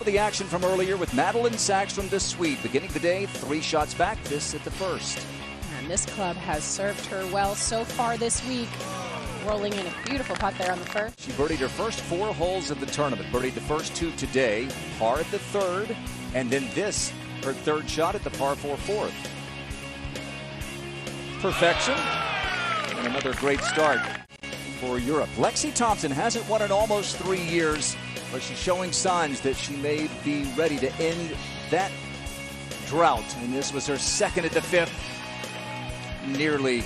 The action from earlier with Madeline Sackstrom this sweep. Beginning the day, 3 shots back, this at the first. And this club has served her well so far this week. Rolling in a beautiful putt there on the first. She birdied her first 4 holes of the tournament. Birdied the first 2 today, par at the third, and then this, her 3rd shot at the par 4 fourth. Perfection, and another great start for Europe. Lexi Thompson hasn't won in almost 3 years, but she's showing signs that she may be ready to end that drought. And this was her 2nd at the 5th. Nearly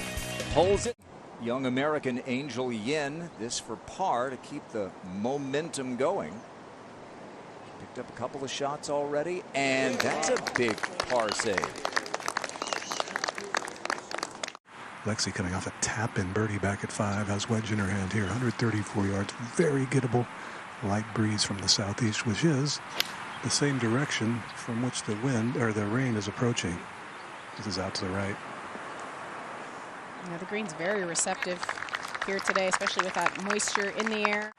holds it. Young American Angel Yin, this for par to keep the momentum going. Picked up a couple of shots already, and that's a big par save. Lexi coming off a tap-in birdie back at 5, has wedge in her hand here, 134 yards, very gettable. Light breeze from the southeast, which is the same direction from which the wind or the rain is approaching. This is out to the right. Yeah, the green's very receptive here today, especially with that moisture in the air.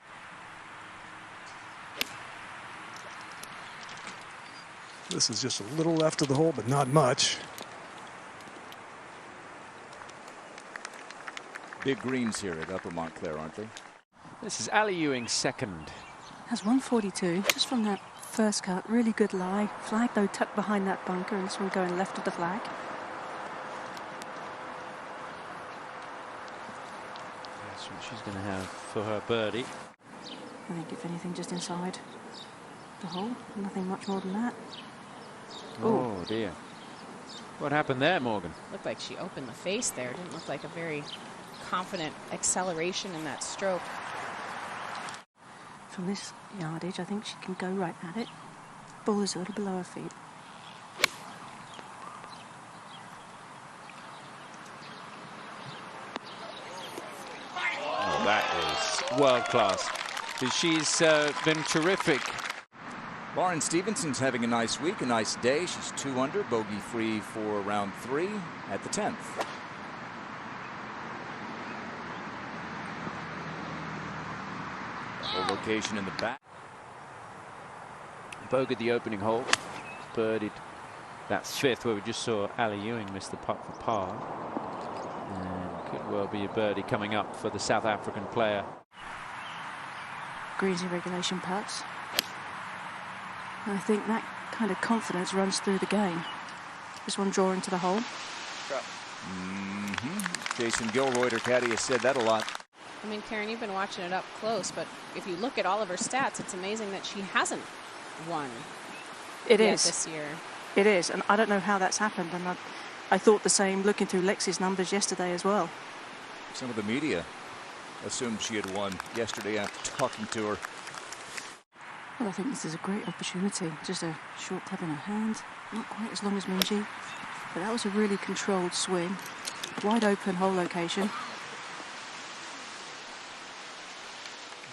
This is just a little left of the hole, but not much. Big greens here at Upper Montclair, aren't they? This is Ali Ewing's 2nd. Has 142 just from that first cut. Really good lie. Flag though tucked behind that bunker, and this one going left of the flag. That's what she's going to have for her birdie. I think if anything just inside the hole, nothing much more than that. Oh dear. What happened there, Morgan? Looked like she opened the face there. Didn't look like a very confident acceleration in that stroke. From this yardage, I think she can go right at it. Ball is a little below her feet. Oh, that is world class. She's been terrific. Lauren Stevenson's having a nice week, a nice day. She's 2 under, bogey free for round 3 at the 10th. Location in the back. Bogeyed the opening hole, birdied. That's 5th, where we just saw Ali Ewing miss the putt for par. And could well be a birdie coming up for the South African player. Greens in regulation putts. I think that kind of confidence runs through the game. This one drawing to the hole. Jason Gilroy, her caddy, has said that a lot. I mean, Karen, you've been watching it up close, but if you look at all of her stats, it's amazing that she hasn't won this year. It is, and I don't know how that's happened. And I thought the same looking through Lexi's numbers yesterday as well. Some of the media assumed she had won yesterday after talking to her. Well, I think this is a great opportunity. Just a short club in her hand. Not quite as long as Minjee, but that was a really controlled swing. Wide open hole location.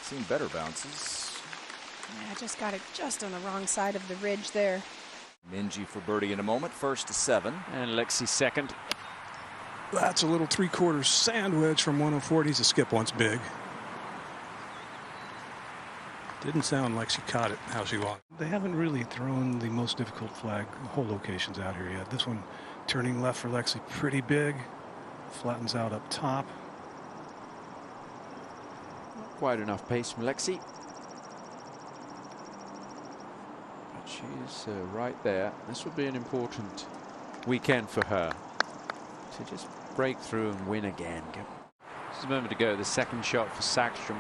Seen better bounces. Yeah, just got it just on the wrong side of the ridge there. Minjee for birdie in a moment, 1st to 7. And Lexi 2nd. That's a little 3/4 sand wedge from 104. He's a skip once big. Didn't sound like she caught it how she wanted. They haven't really thrown the most difficult flag hole locations out here yet. This one turning left for Lexi, pretty big. Flattens out up top. Quite enough pace from Lexi. But she's right there. This will be an important weekend for her to just break through and win again. Just a moment to go. The 2nd shot for Sackstrom.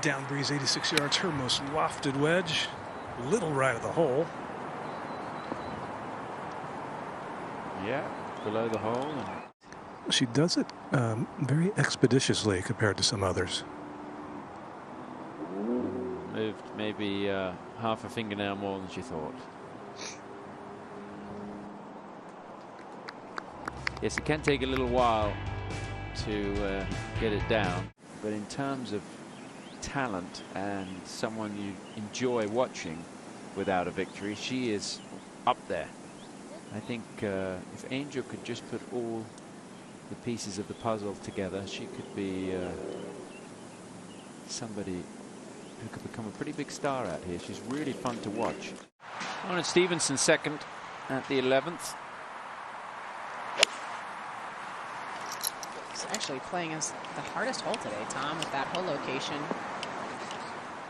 Down breeze, 86 yards, her most lofted wedge. Little right of the hole. Yeah, below the hole. And she does it very expeditiously compared to some others. moved maybe half a fingernail more than she thought. Yes, it can take a little while to get it down, but in terms of talent and someone you enjoy watching without a victory, she is up there. I think if Angel could just put all the pieces of the puzzle together, she could be somebody who could become a pretty big star out here. She's really fun to watch. And Stevenson second at the 11th. He's actually playing as the hardest hole today, Tom, with that hole location.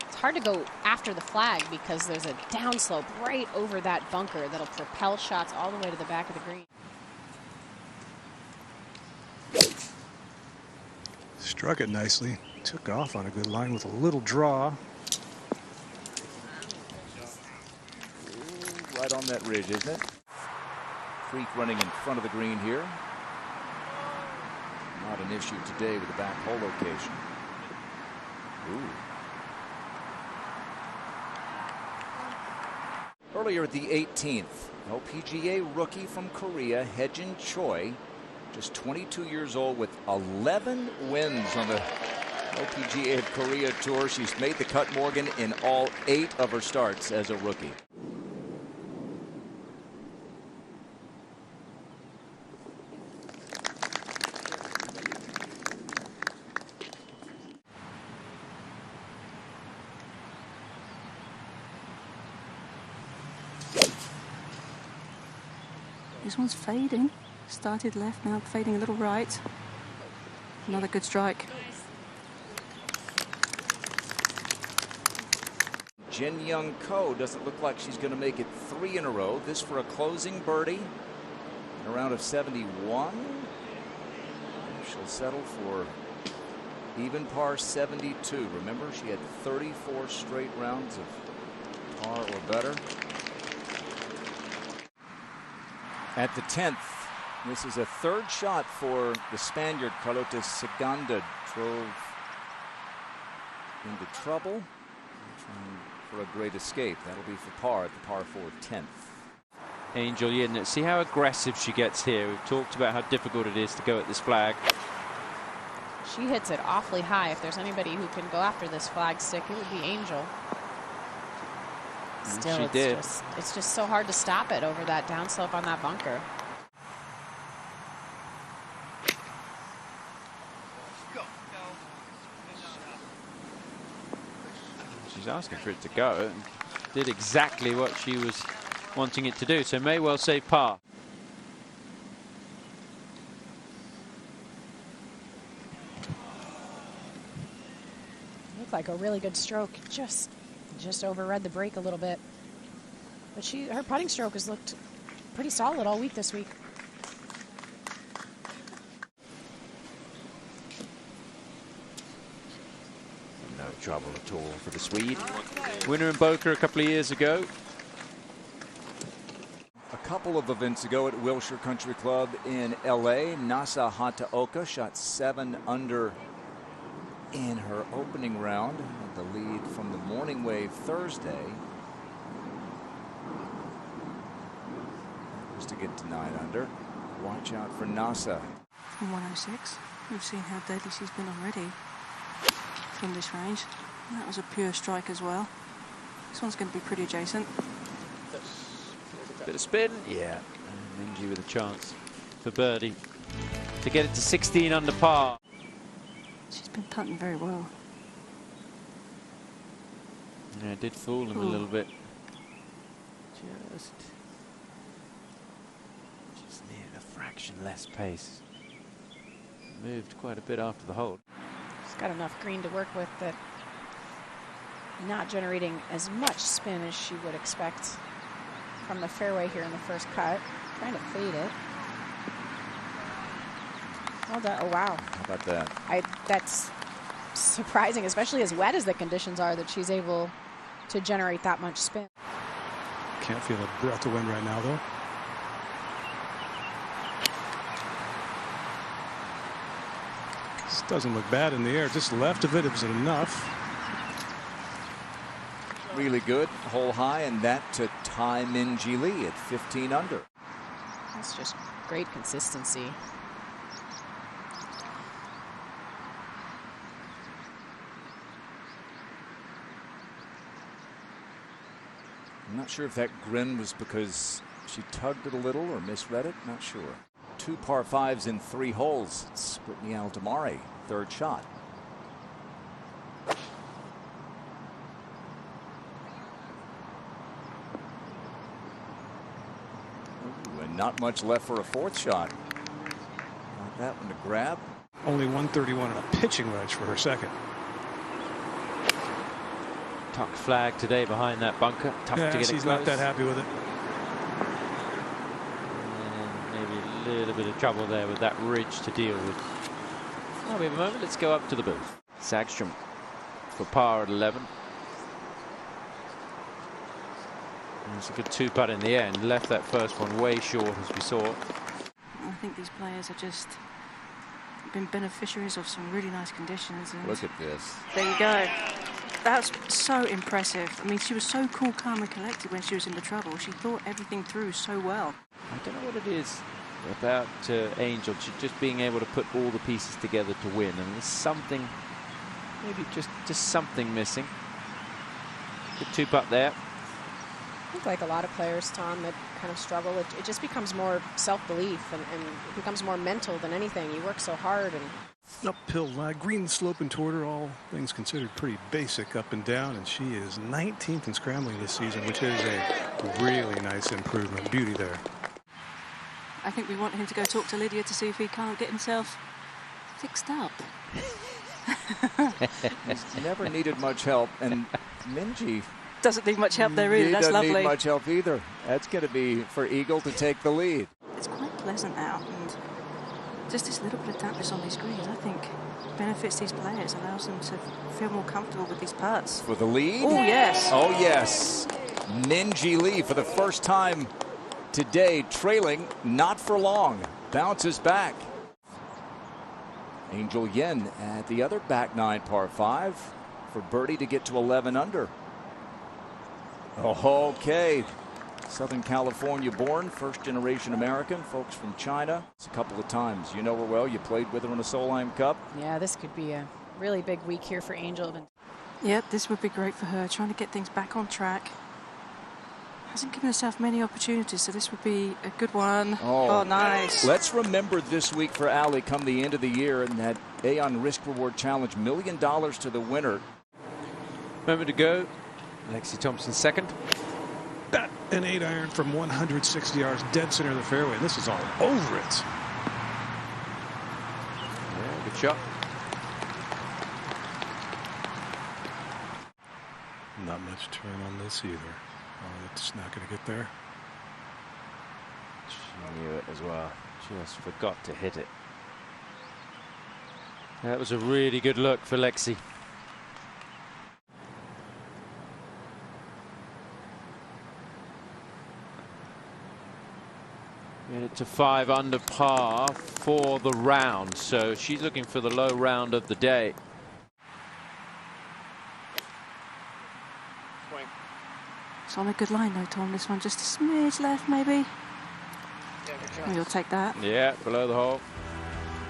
It's hard to go after the flag because there's a downslope right over that bunker that'll propel shots all the way to the back of the green. Struck it nicely. Took off on a good line with a little draw. Right on that ridge, isn't it? Creek running in front of the green here. Not an issue today with the back hole location. Ooh. Earlier at the 18th, LPGA rookie from Korea, Hejin Choi, just 22 years old with 11 wins on the LPGA of Korea Tour. She's made the cut, Morgan, in all 8 of her starts as a rookie. This one's fading. Started left, now fading a little right. Another good strike. Jin Young Ko doesn't look like she's going to make it 3 in a row. This for a closing birdie in a round of 71. She'll settle for even par 72. Remember, she had 34 straight rounds of par or better. At the 10th, this is a 3rd shot for the Spaniard. Carlota Segunda drove into trouble, trying for a great escape. That'll be for par at the par 4 10th. Angel Yin, see how aggressive she gets here. We've talked about how difficult it is to go at this flag. She hits it awfully high. If there's anybody who can go after this flag stick, it would be Angel. Still, it's just so hard to stop it over that downslope on that bunker. She's asking for it to go. Did exactly what she was wanting it to do, so may well save par. Looked like a really good stroke. Just overread the break a little bit. But her putting stroke has looked pretty solid all week this week. No trouble at all for the Swede. Winner in Boca a couple of years ago. A couple of events ago at Wilshire Country Club in LA, Nasa Hataoka shot 7 under in her opening round. The lead from the morning wave Thursday was to get to 9 under. Watch out for Nasa. From 106, we've seen how deadly she's been already from this range. And that was a pure strike as well. This one's going to be pretty adjacent. Bit of spin, yeah. And Minjee with a chance for birdie to get it to 16 under par. She's been putting very well. Yeah, it did fool him a little bit. Just needed a fraction less pace. Moved quite a bit after the hold. She's got enough green to work with, that not generating as much spin as she would expect from the fairway here in the first cut. Trying to fade it. Well done. Oh, wow. How about that? That's surprising, especially as wet as the conditions are, that she's able to generate that much spin. Can't feel a breath of wind right now, though. This doesn't look bad in the air. Just left of it was enough. Really good hole high, and that to tie Minjee Lee at 15 under. That's just great consistency. I'm not sure if that grin was because she tugged it a little or misread it. Not sure. 2 par 5s in 3 holes. It's Brittany Altamare, 3rd shot. Not much left for a fourth shot. Not that one to grab. Only 131 and a pitching wedge for her second. Tucked flag today behind that bunker. Tough to get it she's close. not that happy with it. And maybe a little bit of trouble there with that ridge to deal with. Well, we have a moment. Let's go up to the booth. Sagstrom for par at 11. It's a good two-putt in the end. Left that first one way short, as we saw. I think these players have just been beneficiaries of some really nice conditions. And Look at this. there you go. That's so impressive. I mean, she was so cool, calm, and collected when she was in the trouble. She thought everything through so well. I don't know what it is about Angel. She's just being able to put all the pieces together to win. And there's something, maybe just something missing. Good two-putt there. I think like a lot of players, Tom, that kind of struggle, it just becomes more self-belief and it becomes more mental than anything. You work so hard. And Uphill lie, green sloping toward her, all things considered pretty basic up and down, and she is 19th in scrambling this season, which is a really nice improvement. Beauty there. I think we want him to go talk to Lydia to see if he can't get himself fixed up. He's never needed much help, and Minjee Doesn't need much help there, really. That's doesn't lovely. need much help either. That's going to be for Eagle to take the lead. It's quite pleasant out, and just this little bit of dampness on these greens, I think, benefits these players, allows them to feel more comfortable with these putts. For the lead? Oh, yes. Oh, yes. Minjee Lee for the first time today, trailing, not for long. Bounces back. Angel Yin at the other back nine, par 5, for birdie to get to 11 under. Oh, okay. Southern California born, first generation American, folks from China. It's a couple of times. You know her well. You played with her in a Solheim Cup. yeah, this could be a really big week here for Angel. Yep, this would be great for her, trying to get things back on track. Hasn't given herself many opportunities, so this would be a good one. Oh, nice. Let's remember this week for Allie come the end of the year and that Aon Risk Reward Challenge, $1 million to the winner. Moment to go. Lexi Thompson second. That an 8-iron from 160 yards, dead center of the fairway. This is all over it. Yeah, good shot. Not much turn on this either. Oh, it's not going to get there. She knew it as well. Just forgot to hit it. That was a really good look for Lexi. Get it to 5 under par for the round, so she's looking for the low round of the day. It's on a good line though, Tom. This one just a smidge left, maybe. You'll take that. Yeah, below the hole.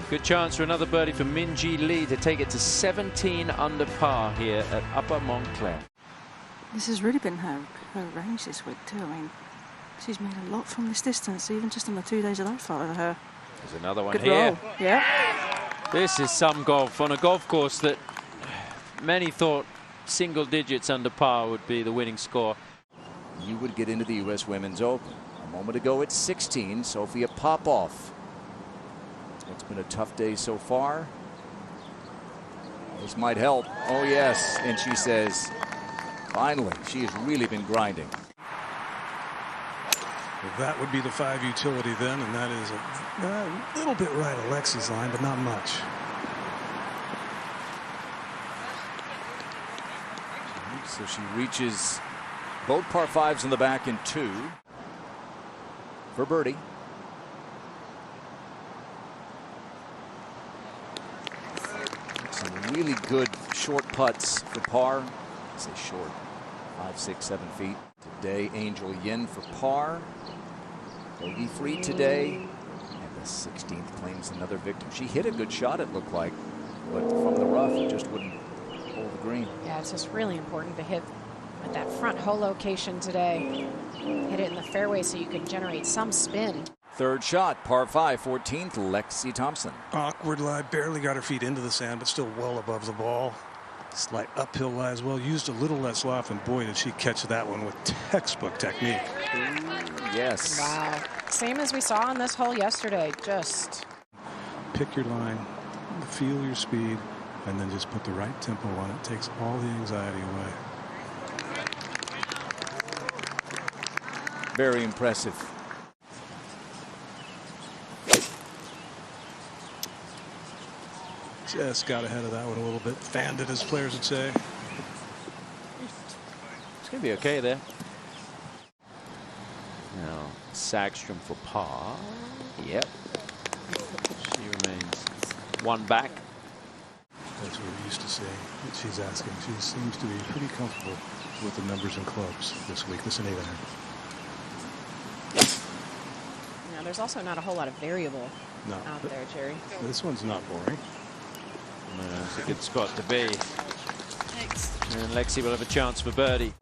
Good chance for another birdie for Minjee Lee to take it to 17 under par here at Upper Montclair. This has really been her range this week too. I mean, she's made a lot from this distance, even just on the 2 days that I followed her. There's another one Good here. roll. Yeah. This is some golf on a golf course that many thought single digits under par would be the winning score. You would get into the U.S. Women's Open. A moment ago at 16, Sophia Popov. It's been a tough day so far. This might help. Oh, yes. And she says, finally, she has really been grinding. Well, that would be the 5 utility then, and that is a little bit right of Lexi's line, but not much. So she reaches both par 5s in the back in 2 for birdie. Some really good short putts for par. I say short, 5, 6, 7 feet. Today, Angel Yin for par. Bogey free today. And the 16th claims another victim. She hit a good shot, it looked like, but from the rough, it just wouldn't hold the green. Yeah, it's just really important to hit at that front hole location today. Hit it in the fairway so you can generate some spin. Third shot, par 5, 14th, Lexi Thompson. Awkward lie, barely got her feet into the sand, but still well above the ball. Slight uphill lie as well. Used a little less loft, and boy, did she catch that one with textbook technique. Yes. Wow. Same as we saw on this hole yesterday. Just Pick your line, feel your speed, and then just put the right tempo on it. Takes all the anxiety away. Very impressive. Just got ahead of that one a little bit. Fanned it, as players would say. It's going to be okay there. Now, Sagstrom for par. Yep. She remains one back. That's what we're used to seeing. What she's asking. She seems to be pretty comfortable with the numbers and clubs this week. This is an 8 iron. Now, there's also not a whole lot of variable out there, Jerry. This one's not boring. No, it's a good spot to be. Thanks. And Lexi will have a chance for birdie.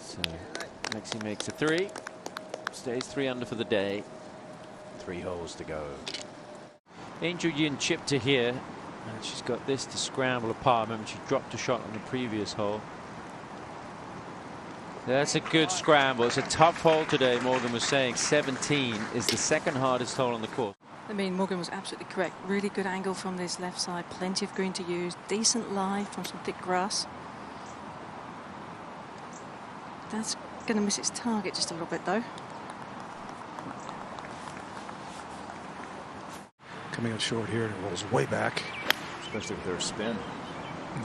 So Lexi makes a 3. Stays 3 under for the day. 3 holes to go. Angel Yin chipped to here. And she's got this to scramble a par. Remember, she dropped a shot on the previous hole. That's a good scramble. It's a tough hole today, Morgan was saying. 17 is the second hardest hole on the course. I mean, Morgan was absolutely correct. Really good angle from this left side. Plenty of green to use. Decent lie from some thick grass. That's going to miss its target just a little bit, though. Coming out short here, and it rolls way back. Especially with their spin.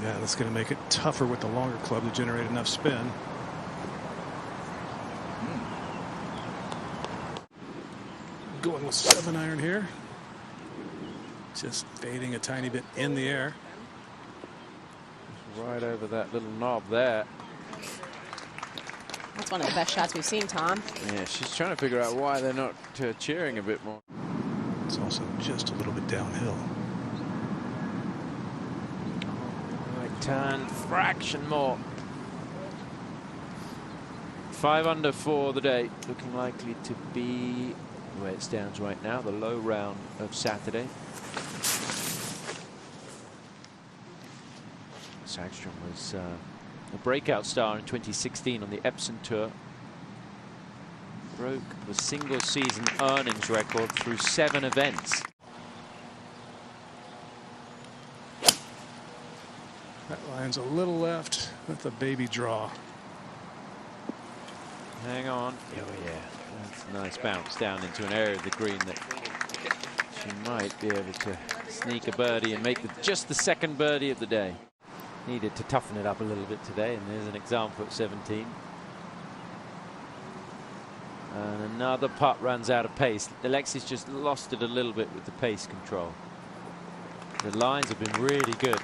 Yeah, that's going to make it tougher with the longer club to generate enough spin. Going with 7 iron here. Just fading a tiny bit in the air. Right over that little knob there. That's one of the best shots we've seen, Tom. Yeah, she's trying to figure out why they're not cheering a bit more. It's also just a little bit downhill. Right turn, fraction more. 5 under for the day. Looking likely to be where it stands right now, the low round of Saturday. Sagstrom was a breakout star in 2016 on the Epsom Tour. Broke the single season earnings record through 7 events. That line's a little left. That's a baby draw. Hang on. Oh yeah, that's a nice bounce down into an area of the green that she might be able to sneak a birdie and make just the second birdie of the day. Needed to toughen it up a little bit today, and there's an example at 17. And another putt runs out of pace. Alexi's just lost it a little bit with the pace control. The lines have been really good.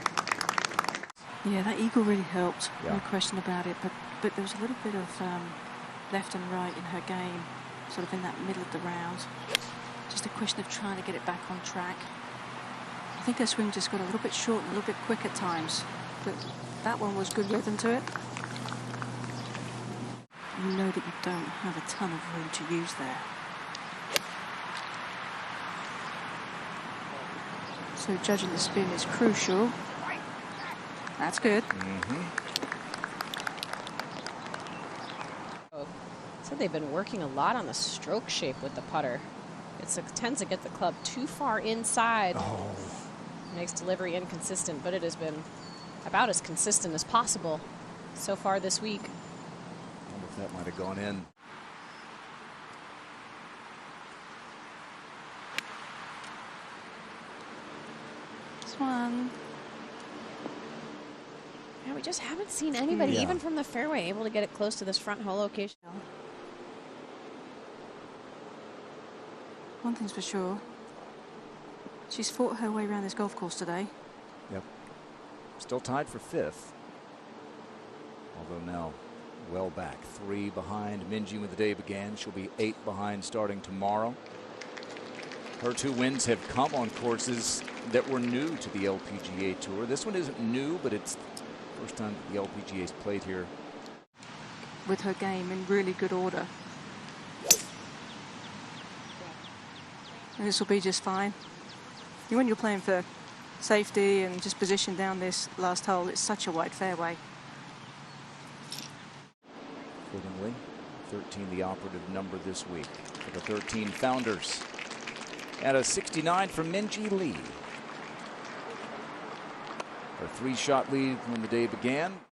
Yeah, that eagle really helped. Yeah. No question about it. But there was a little bit of left and right in her game, sort of in that middle of the round. Just a question of trying to get it back on track. I think her swing just got a little bit short and a little bit quick at times. But that one was good rhythm to it. You know that you don't have a ton of room to use there. So judging the spin is crucial. That's good. So they've been working a lot on the stroke shape with the putter. It tends to get the club too far inside. Makes delivery inconsistent, but it has been about as consistent as possible so far this week. I wonder if that might have gone in. This one. Yeah, we just haven't seen anybody, even from the fairway, able to get it close to this front hole location. One thing's for sure. She's fought her way around this golf course today. Yep. Still tied for 5th. Although now well back. 3 behind Minjee when the day began. She'll be 8 behind starting tomorrow. Her 2 wins have come on courses that were new to the LPGA Tour. This one isn't new, but it's the first time that the LPGA's played here. With her game in really good order. And this will be just fine. When you're playing for safety and just position down this last hole. It's such a wide fairway. Fittingly, 13 the operative number this week for the 13 founders. And a 69 from Minjee Lee. Her 3-shot lead when the day began.